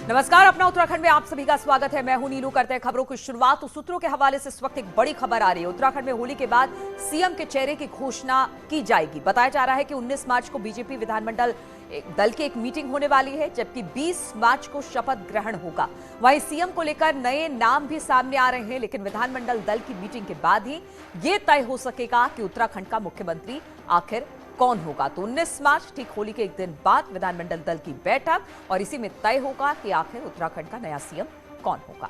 नमस्कार, अपना उत्तराखंड में आप सभी का स्वागत है। मैं हूं नीलू। करते हैं खबरों की शुरुआत। तो सूत्रों के हवाले से इस वक्त एक बड़ी खबर आ रही है। उत्तराखंड में होली के बाद सीएम के चेहरे की घोषणा की जाएगी। बताया जा रहा है कि 19 मार्च को बीजेपी विधानमंडल दल की एक मीटिंग होने वाली है, जबकि 20 मार्च को शपथ ग्रहण होगा। वहीं सीएम को लेकर नए नाम भी सामने आ रहे हैं, लेकिन विधानमंडल दल की मीटिंग के बाद ही ये तय हो सकेगा कि उत्तराखंड का मुख्यमंत्री आखिर कौन होगा। तो 19 मार्च ठीक होली के एक दिन बाद विधानमंडल दल की बैठक, और इसी में तय होगा कि आखिर उत्तराखंड का नया सीएम कौन होगा।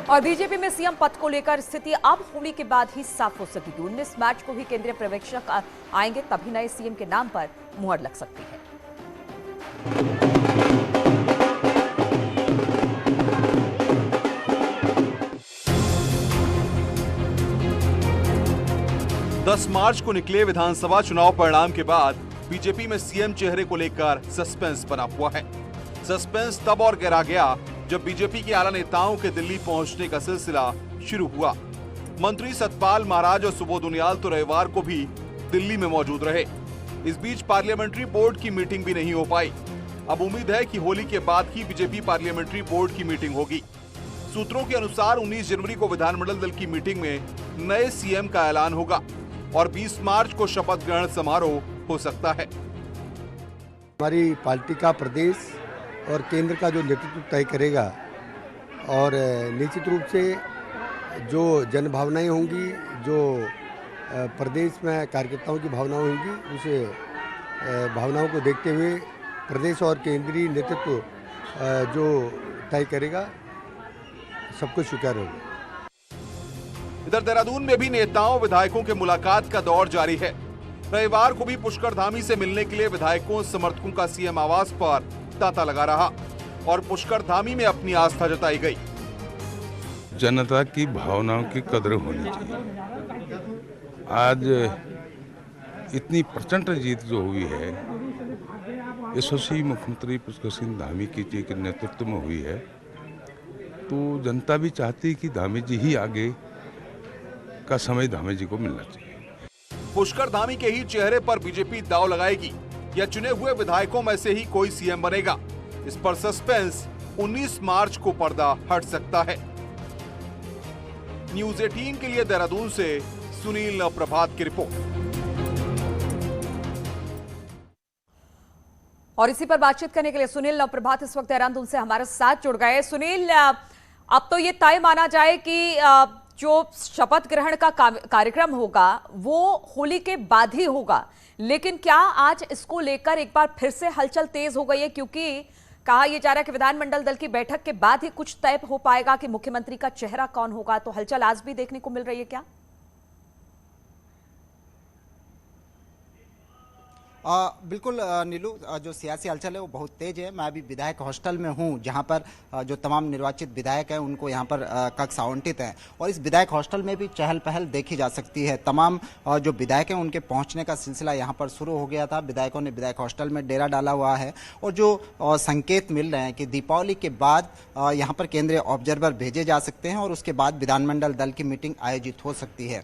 और बीजेपी में सीएम पद को लेकर स्थिति अब होली के बाद ही साफ हो सकेगी। 19 मार्च को ही केंद्रीय पर्यवेक्षक आएंगे, तभी नए सीएम के नाम पर मुहर लग सकती है। 10 मार्च को निकले विधानसभा चुनाव परिणाम के बाद बीजेपी में सीएम चेहरे को लेकर सस्पेंस बना हुआ है। सस्पेंस तब और गहरा गया जब बीजेपी के आला नेताओं के दिल्ली पहुंचने का सिलसिला शुरू हुआ। मंत्री सतपाल महाराज और सुबोध उनियाल तो रविवार को भी दिल्ली में मौजूद रहे। इस बीच पार्लियामेंट्री बोर्ड की मीटिंग भी नहीं हो पाई। अब उम्मीद है कि होली के बाद ही बीजेपी पार्लियामेंट्री बोर्ड की मीटिंग होगी। सूत्रों के अनुसार 19 जनवरी को विधानमंडल दल की मीटिंग में नए सीएम का ऐलान होगा और 20 मार्च को शपथ ग्रहण समारोह हो सकता है। हमारी पार्टी का प्रदेश और केंद्र का जो नेतृत्व तय करेगा, और निश्चित रूप से जो जन भावनाएं होंगी, जो प्रदेश में कार्यकर्ताओं की भावनाएं होंगी, उस भावनाओं को देखते हुए प्रदेश और केंद्रीय नेतृत्व जो तय करेगा, सब कुछ स्वीकार होगा। इधर देहरादून में भी नेताओं विधायकों के मुलाकात का दौर जारी है। रविवार को भी पुष्कर धामी से मिलने के लिए विधायकों समर्थकों का सीएम आवास पर तांता लगा रहा और पुष्कर धामी में अपनी आस्था जताई गई। जनता की भावनाओं की कदर होनी चाहिए। आज इतनी प्रचंड जीत जो हुई है, यशस्वी मुख्यमंत्री पुष्कर सिंह धामी जी के नेतृत्व में हुई है, तो जनता भी चाहती है कि धामी जी ही आगे का समय धामी जी को मिलना चाहिए। पुष्कर धामी के ही चेहरे पर बीजेपी दांव लगाएगी या चुने हुए विधायकों में से ही कोई सीएम बनेगा? इस पर सस्पेंस 19 मार्च को पर्दा हट सकता है। न्यूज़ 18 के लिए देहरादून से सुनील नवप्रभात की रिपोर्ट। और इसी पर बातचीत करने के लिए सुनील नवप्रभात इस वक्त देहरादून से हमारे साथ जुड़ गए। सुनील, अब तो ये तय माना जाए कि जो शपथ ग्रहण का कार्यक्रम होगा वो होली के बाद ही होगा, लेकिन क्या आज इसको लेकर एक बार फिर से हलचल तेज हो गई है? क्योंकि कहा यह जा रहा है कि विधानमंडल दल की बैठक के बाद ही कुछ तय हो पाएगा कि मुख्यमंत्री का चेहरा कौन होगा। तो हलचल आज भी देखने को मिल रही है क्या? बिल्कुल नीलू, जो सियासी हलचल है वो बहुत तेज है। मैं अभी विधायक हॉस्टल में हूं, जहां पर जो तमाम निर्वाचित विधायक हैं उनको यहां पर कक्ष आवंटित हैं, और इस विधायक हॉस्टल में भी चहल पहल देखी जा सकती है। तमाम जो विधायक हैं उनके पहुंचने का सिलसिला यहां पर शुरू हो गया था। विधायकों ने विधायक हॉस्टल में डेरा डाला हुआ है, और जो संकेत मिल रहे हैं कि दीपावली के बाद यहाँ पर केंद्रीय ऑब्जर्वर भेजे जा सकते हैं और उसके बाद विधानमंडल दल की मीटिंग आयोजित हो सकती है।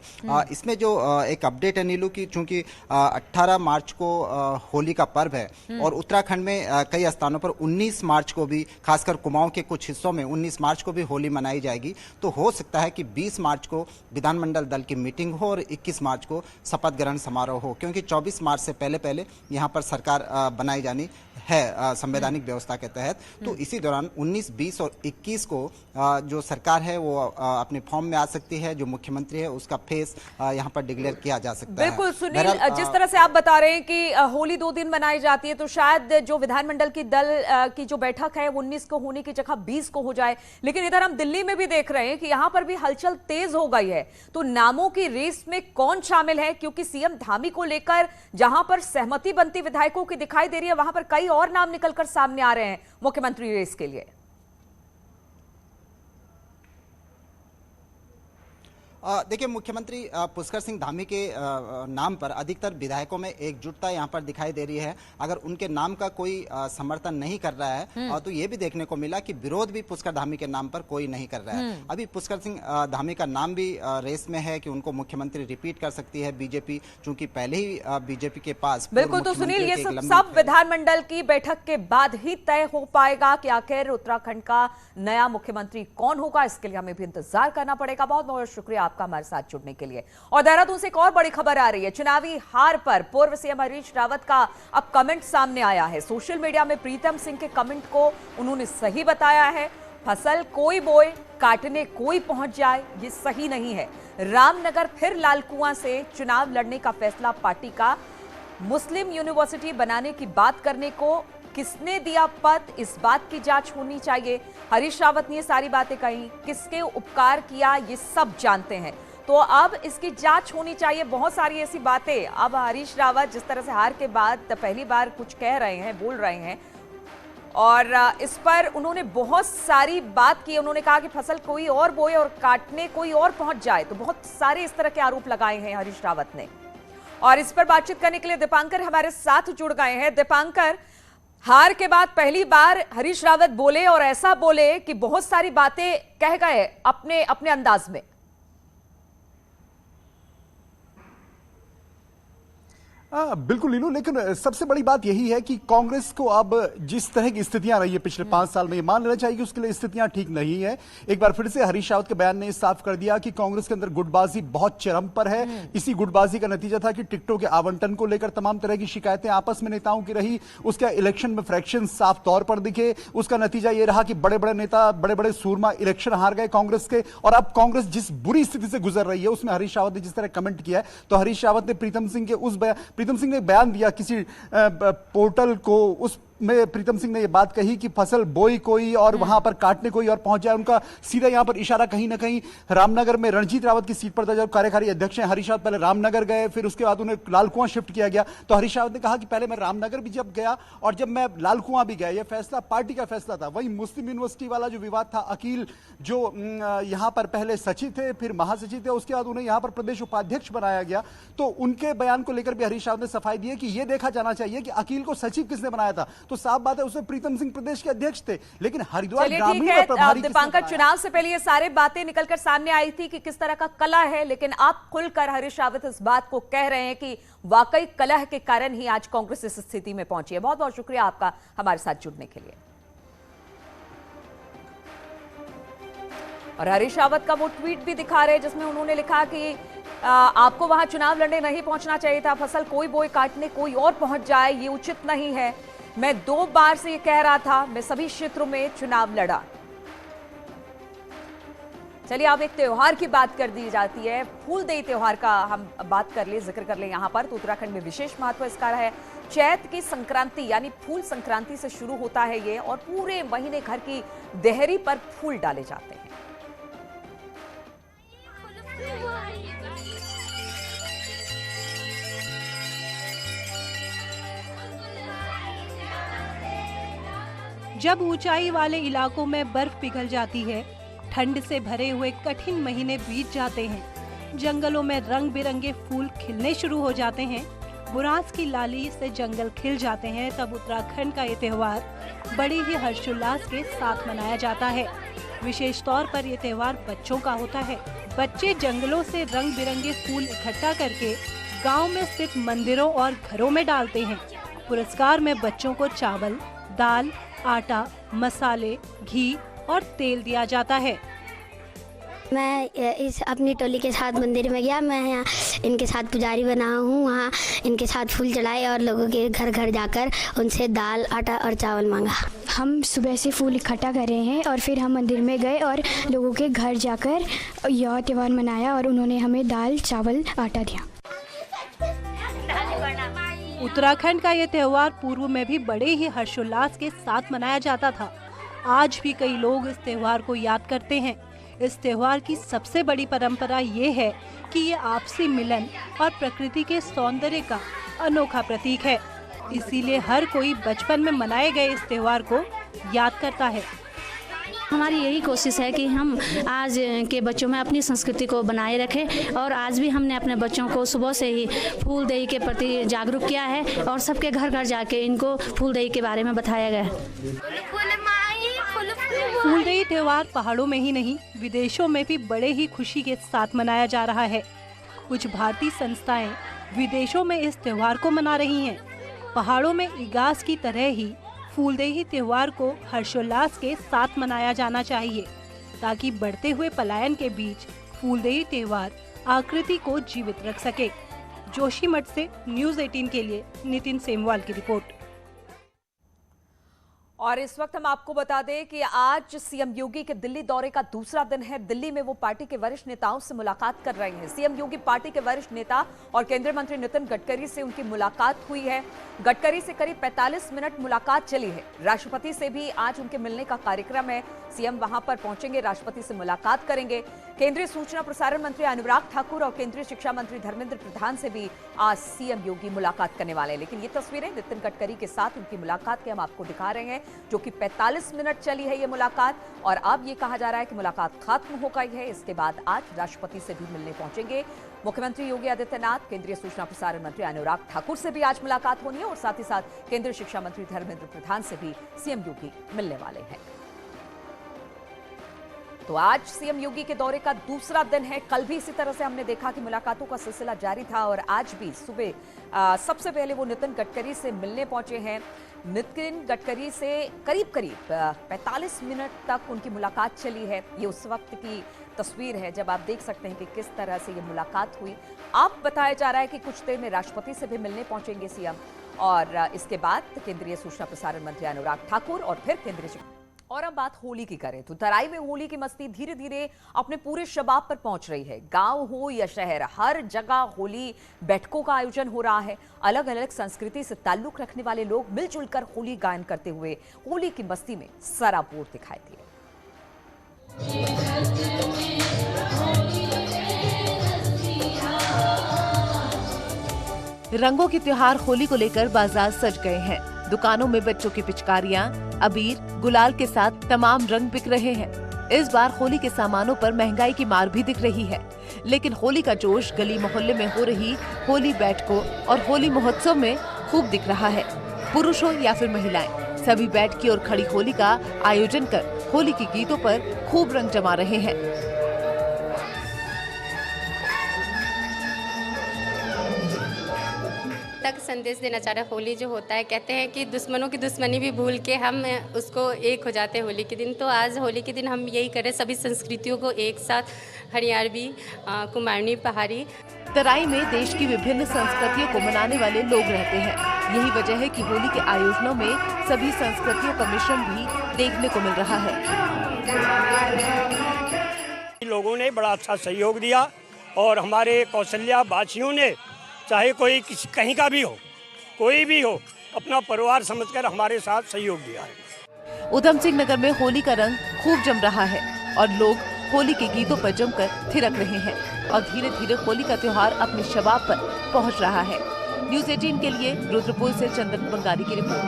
इसमें जो एक अपडेट है नीलू की, चूंकि 18 मार्च को होली का पर्व है और उत्तराखंड में कई स्थानों पर 19 मार्च को भी, खासकर कुमाऊं के कुछ हिस्सों में 19 मार्च को भी होली मनाई जाएगी। तो हो सकता है कि 20 मार्च को विधानमंडल दल की मीटिंग हो और 21 मार्च को शपथ ग्रहण समारोह हो, क्योंकि 24 मार्च से पहले पहले यहां पर सरकार बनाई जानी है संवैधानिक व्यवस्था के तहत। तो इसी दौरान 19, 20 और 21 को जो सरकार है वो अपने फॉर्म में आ सकती है। जो मुख्यमंत्री है उसका फेस यहाँ पर डिक्लेयर किया जा सकता है। बिल्कुल सुनील, जिस तरह से आप बता रहे हैं कि होली 2 दिन मनाई जाती है, तो शायद जो विधानमंडल की दल की जो बैठक है वो 19 को होने की जगह 20 को हो जाए। लेकिन इधर हम दिल्ली में भी देख रहे हैं कि यहाँ पर भी हलचल तेज हो गई है। तो नामों की रेस में कौन शामिल है? क्योंकि सीएम धामी को लेकर जहां पर सहमति बनती विधायकों की दिखाई दे रही है, वहां पर कई और नाम निकलकर सामने आ रहे हैं मुख्यमंत्री रेस के लिए। देखिए, मुख्यमंत्री पुष्कर सिंह धामी के नाम पर अधिकतर विधायकों में एकजुटता यहाँ पर दिखाई दे रही है। अगर उनके नाम का कोई समर्थन नहीं कर रहा है तो ये भी देखने को मिला कि विरोध भी पुष्कर धामी के नाम पर कोई नहीं कर रहा है। अभी पुष्कर सिंह धामी का नाम भी रेस में है कि उनको मुख्यमंत्री रिपीट कर सकती है बीजेपी, चूंकि पहले ही बीजेपी के पास। बिल्कुल, तो सुनील, ये सब विधानमंडल की बैठक के बाद ही तय हो पाएगा कि आखिर उत्तराखंड का नया मुख्यमंत्री कौन होगा। इसके लिए हमें भी इंतजार करना पड़ेगा। बहुत बहुत शुक्रिया आपका हमारे साथ जुड़ने के लिए। और देहरादून से एक और बड़ी खबर आ रही है। चुनावी हार पर पूर्व सीएम हरीश रावत का अब कमेंट सामने आया है। सोशल मीडिया में प्रीतम सिंह के कमेंट को उन्होंने सही बताया है। फसल कोई बोए, काटने कोई पहुंच जाए, ये सही नहीं है। रामनगर फिर लालकुआं से चुनाव लड़ने का फैसला पार्टी का। मुस्लिम यूनिवर्सिटी बनाने की बात करने को किसने दिया पद, इस बात की जांच होनी चाहिए। हरीश रावत ने ये सारी बातें कही, किसके उपकार किया ये सब जानते हैं, तो अब इसकी जांच होनी चाहिए। बहुत सारी ऐसी बातें अब हरीश रावत जिस तरह से हार के बाद पहली बार कुछ कह रहे हैं, बोल रहे हैं, और इस पर उन्होंने बहुत सारी बात की। उन्होंने कहा कि फसल कोई और बोए और काटने कोई और पहुंच जाए, तो बहुत सारे इस तरह के आरोप लगाए हैं हरीश रावत ने। और इस पर बातचीत करने के लिए दीपांकर हमारे साथ जुड़ गए हैं। दीपांकर, हार के बाद पहली बार हरीश रावत बोले और ऐसा बोले कि बहुत सारी बातें कह गए अपने अपने अंदाज में। बिल्कुल नीलू, लेकिन सबसे बड़ी बात यही है कि कांग्रेस को अब जिस तरह की स्थितियां रही है पिछले 5 साल में, ये मान लेना चाहिए कि उसके लिए स्थितियां ठीक नहीं है। एक बार फिर से हरीश रावत के बयान ने साफ कर दिया कि कांग्रेस के अंदर गुटबाजी बहुत चरम पर है। इसी गुटबाजी का नतीजा था कि टिकटों के आवंटन को लेकर तमाम तरह की शिकायतें आपस में नेताओं की रही। उसका इलेक्शन में फ्रैक्शन साफ तौर पर दिखे। उसका नतीजा यह रहा कि बड़े बड़े नेता, बड़े बड़े सूरमा इलेक्शन हार गए कांग्रेस के। और अब कांग्रेस जिस बुरी स्थिति से गुजर रही है, उसमें हरीश रावत ने जिस तरह कमेंट किया है, तो हरीश रावत ने प्रीतम सिंह ने बयान दिया किसी पोर्टल को, उस में प्रीतम सिंह ने यह बात कही कि फसल बोई कोई और वहां पर काटने कोई और पहुंच जाए। उनका सीधा यहां पर इशारा कहीं ना कहीं रामनगर में रणजीत रावत की सीट पर था, जब कार्यकारी अध्यक्ष हैं हरीश रावत पहले रामनगर गए, फिर उसके बाद उन्हें लालकुआं शिफ्ट किया गया। तो हरीश रावत ने कहा कि पहले मैं रामनगर भी जब गया और जब मैं लालकुआं भी गया, यह फैसला पार्टी का फैसला था। वही मुस्लिम यूनिवर्सिटी वाला जो विवाद था, अकील जो यहां पर पहले सचिव थे, फिर महासचिव थे, उसके बाद उन्हें यहां पर प्रदेश उपाध्यक्ष बनाया गया। तो उनके बयान को लेकर भी हरीश रावत ने सफाई दी है कि यह देखा जाना चाहिए कि अकील को सचिव किसने बनाया था। तो साफ बात है उसमें प्रीतम सिंह प्रदेश के अध्यक्ष थे, लेकिन हरिद्वार ग्रामीण का प्रभारी दीपांकर, चुनाव से पहले ये सारी बातें निकलकर सामने आई थी कि किस तरह का कलह है, लेकिन आप खुलकर हरीश रावत इस बात को कह रहे हैं कि वाकई कलह के कारण ही आज कांग्रेस इस स्थिति में पहुंची है। बहुत बहुत शुक्रिया आपका हमारे साथ जुड़ने के लिए। और हरीश रावत का वो ट्वीट भी दिखा रहे हैं जिसमें उन्होंने लिखा कि आपको वहां चुनाव लड़ने नहीं पहुंचना चाहिए था। फसल कोई बोए, काटने कोई और पहुंच जाए, ये उचित नहीं है। मैं 2 बार से ये कह रहा था, मैं सभी क्षेत्रों में चुनाव लड़ा। चलिए, अब एक त्योहार की बात कर दी जाती है। फूलदेई त्योहार का हम बात कर ले, जिक्र कर ले यहाँ पर। तो उत्तराखंड में विशेष महत्व इसका है। चैत की संक्रांति यानी फूल संक्रांति से शुरू होता है ये, और पूरे महीने घर की देहरी पर फूल डाले जाते हैं। जब ऊंचाई वाले इलाकों में बर्फ पिघल जाती है, ठंड से भरे हुए कठिन महीने बीत जाते हैं, जंगलों में रंग बिरंगे फूल खिलने शुरू हो जाते हैं, बुरांस की लाली से जंगल खिल जाते हैं, तब उत्तराखंड का ये त्योहार बड़े ही हर्षोल्लास के साथ मनाया जाता है। विशेष तौर पर ये त्योहार बच्चों का होता है। बच्चे जंगलों से रंग बिरंगे फूल इकट्ठा करके गाँव में स्थित मंदिरों और घरों में डालते हैं। पुरस्कार में बच्चों को चावल, दाल, आटा, मसाले, घी और तेल दिया जाता है। मैं इस अपनी टोली के साथ मंदिर में गया। मैं यहाँ इनके साथ पुजारी बना हूँ। वहाँ इनके साथ फूल चढ़ाए और लोगों के घर घर जाकर उनसे दाल, आटा और चावल मांगा। हम सुबह से फूल इकट्ठा कर रहे हैं और फिर हम मंदिर में गए और लोगों के घर जाकर यह त्यौहार मनाया और उन्होंने हमें दाल, चावल, आटा दिया। उत्तराखंड का ये त्योहार पूर्व में भी बड़े ही हर्षोल्लास के साथ मनाया जाता था। आज भी कई लोग इस त्योहार को याद करते हैं। इस त्योहार की सबसे बड़ी परंपरा ये है कि ये आपसी मिलन और प्रकृति के सौंदर्य का अनोखा प्रतीक है। इसीलिए हर कोई बचपन में मनाए गए इस त्योहार को याद करता है। हमारी यही कोशिश है कि हम आज के बच्चों में अपनी संस्कृति को बनाए रखें और आज भी हमने अपने बच्चों को सुबह से ही फूलदेई के प्रति जागरूक किया है और सबके घर घर जाके इनको फूलदेई के बारे में बताया गया है। फूलदेई त्योहार पहाड़ों में ही नहीं विदेशों में भी बड़े ही खुशी के साथ मनाया जा रहा है। कुछ भारतीय संस्थाएं विदेशों में इस त्योहार को मना रही हैं। पहाड़ों में इगास की तरह ही फूलदेई त्योहार को हर्षोल्लास के साथ मनाया जाना चाहिए ताकि बढ़ते हुए पलायन के बीच फूलदेई त्योहार आकृति को जीवित रख सके। जोशीमठ से न्यूज़ 18 के लिए नितिन सेमवाल की रिपोर्ट। और इस वक्त हम आपको बता दें कि आज सीएम योगी के दिल्ली दौरे का दूसरा दिन है। दिल्ली में वो पार्टी के वरिष्ठ नेताओं से मुलाकात कर रहे हैं। सीएम योगी पार्टी के वरिष्ठ नेता और केंद्रीय मंत्री नितिन गडकरी से उनकी मुलाकात हुई है। गडकरी से करीब 45 मिनट मुलाकात चली है। राष्ट्रपति से भी आज उनके मिलने का कार्यक्रम है। सीएम वहां पर पहुंचेंगे, राष्ट्रपति से मुलाकात करेंगे। केंद्रीय सूचना प्रसारण मंत्री अनुराग ठाकुर और केंद्रीय शिक्षा मंत्री धर्मेंद्र प्रधान से भी आज सीएम योगी मुलाकात करने वाले हैं। लेकिन ये तस्वीरें नितिन गडकरी के साथ उनकी मुलाकात के हम आपको दिखा रहे हैं, जो कि 45 मिनट चली है ये मुलाकात। और अब ये कहा जा रहा है कि मुलाकात खत्म हो गई है। इसके बाद आज राष्ट्रपति से भी मिलने पहुंचेंगे मुख्यमंत्री योगी आदित्यनाथ। केंद्रीय सूचना प्रसारण मंत्री अनुराग ठाकुर से भी आज मुलाकात होनी है और साथ ही साथ केंद्रीय शिक्षा मंत्री धर्मेंद्र प्रधान से भी सीएम योगी मिलने वाले हैं। तो आज सीएम योगी के दौरे का दूसरा दिन है। कल भी इसी तरह से हमने देखा कि मुलाकातों का सिलसिला जारी था और आज भी सुबह सबसे पहले वो नितिन गडकरी से मिलने पहुंचे हैं। नितिन गडकरी से करीब 45 मिनट तक उनकी मुलाकात चली है। ये उस वक्त की तस्वीर है जब आप देख सकते हैं कि किस तरह से ये मुलाकात हुई। आप बताया जा रहा है कि कुछ देर में राष्ट्रपति से भी मिलने पहुंचेंगे सीएम और इसके बाद केंद्रीय सूचना प्रसारण मंत्री अनुराग ठाकुर और फिर केंद्रीय। और अब बात होली की करें तो तराई में होली की मस्ती धीरे धीरे अपने पूरे शबाब पर पहुंच रही है। गांव हो या शहर, हर जगह होली बैठकों का आयोजन हो रहा है। अलग अलग संस्कृति से ताल्लुक रखने वाले लोग मिलजुल कर होली गायन करते हुए होली की मस्ती में सराबोर दिखाई दिए। रंगों के त्योहार होली को लेकर बाजार सज गए हैं। दुकानों में बच्चों की पिचकारियां, अबीर, गुलाल के साथ तमाम रंग बिक रहे हैं। इस बार होली के सामानों पर महंगाई की मार भी दिख रही है, लेकिन होली का जोश गली मोहल्ले में हो रही होली बैठकों और होली महोत्सव में खूब दिख रहा है। पुरुष हो या फिर महिलाएं, सभी बैठकी और खड़ी होली का आयोजन कर होली के गीतों पर खूब रंग जमा रहे हैं। तक संदेश देना चाह रहे हैं। होली जो होता है, कहते हैं कि दुश्मनों की दुश्मनी भी भूल के हम उसको एक हो जाते हैं होली के दिन। तो आज होली के दिन हम यही करें, सभी संस्कृतियों को एक साथ, हरियाणवी, कुमाऊनी, पहाड़ी। तराई में देश की विभिन्न संस्कृतियों को मनाने वाले लोग रहते हैं। यही वजह है कि होली के आयोजनों में सभी संस्कृतियों का मिश्रण भी देखने को मिल रहा है। लोगों ने बड़ा अच्छा सहयोग दिया और हमारे कौशल्या वासियों ने, चाहे कोई कहीं का भी हो, कोई भी हो, अपना परिवार समझकर हमारे साथ सहयोग दिया है। उधम सिंह नगर में होली का रंग खूब जम रहा है और लोग होली के गीतों पर जमकर थिरक रहे हैं और धीरे धीरे होली का त्योहार अपने शबाब पर पहुंच रहा है। न्यूज़ 18 के लिए रुद्रपुर से चंदन बंगारी की रिपोर्ट।